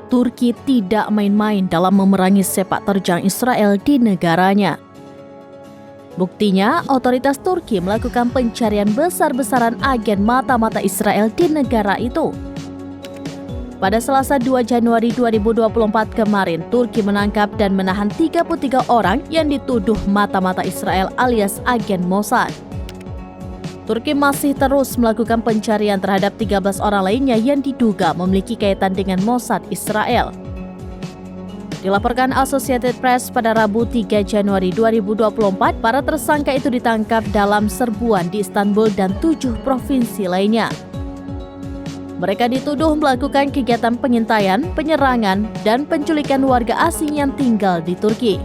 Turki tidak main-main dalam memerangi sepak terjang Israel di negaranya. Buktinya, otoritas Turki melakukan pencarian besar-besaran agen mata-mata Israel di negara itu. Pada Selasa 2 Januari 2024 kemarin, Turki menangkap dan menahan 33 orang yang dituduh mata-mata Israel alias agen Mossad. Turki masih terus melakukan pencarian terhadap 13 orang lainnya yang diduga memiliki kaitan dengan Mossad Israel. Dilaporkan Associated Press pada Rabu 3 Januari 2024, para tersangka itu ditangkap dalam serbuan di Istanbul dan 7 provinsi lainnya. Mereka dituduh melakukan kegiatan pengintaian, penyerangan, dan penculikan warga asing yang tinggal di Turki.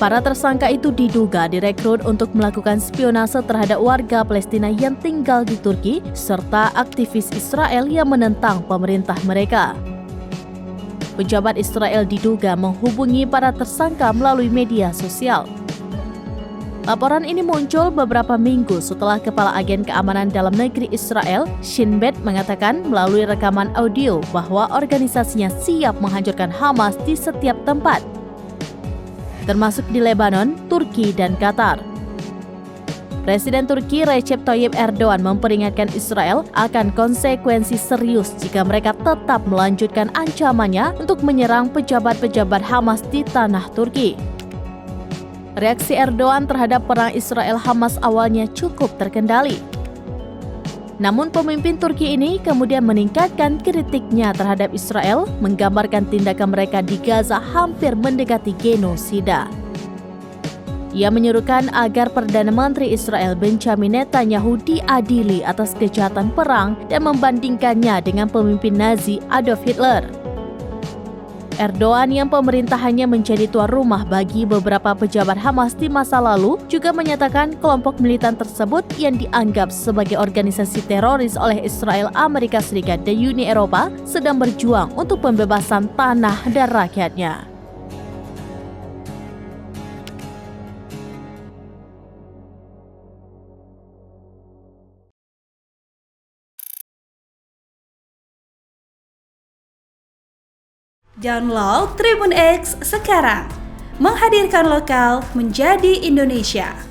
Para tersangka itu diduga direkrut untuk melakukan spionase terhadap warga Palestina yang tinggal di Turki, serta aktivis Israel yang menentang pemerintah mereka. Pejabat Israel diduga menghubungi para tersangka melalui media sosial. Laporan ini muncul beberapa minggu setelah Kepala Agen Keamanan Dalam Negeri Israel, Shin Bet, mengatakan melalui rekaman audio bahwa organisasinya siap menghancurkan Hamas di setiap tempat, termasuk di Lebanon, Turki, dan Qatar. Presiden Turki Recep Tayyip Erdogan memperingatkan Israel akan konsekuensi serius jika mereka tetap melanjutkan ancamannya untuk menyerang pejabat-pejabat Hamas di tanah Turki. Reaksi Erdogan terhadap perang Israel-Hamas awalnya cukup terkendali. Namun pemimpin Turki ini kemudian meningkatkan kritiknya terhadap Israel, menggambarkan tindakan mereka di Gaza hampir mendekati genosida. Ia menyuruhkan agar Perdana Menteri Israel Benjamin Netanyahu diadili atas kejahatan perang dan membandingkannya dengan pemimpin Nazi Adolf Hitler. Erdogan yang pemerintahannya menjadi tuan rumah bagi beberapa pejabat Hamas di masa lalu juga menyatakan kelompok militan tersebut yang dianggap sebagai organisasi teroris oleh Israel, Amerika Serikat, dan Uni Eropa sedang berjuang untuk pembebasan tanah dan rakyatnya. Download Tribun X sekarang, menghadirkan lokal menjadi Indonesia.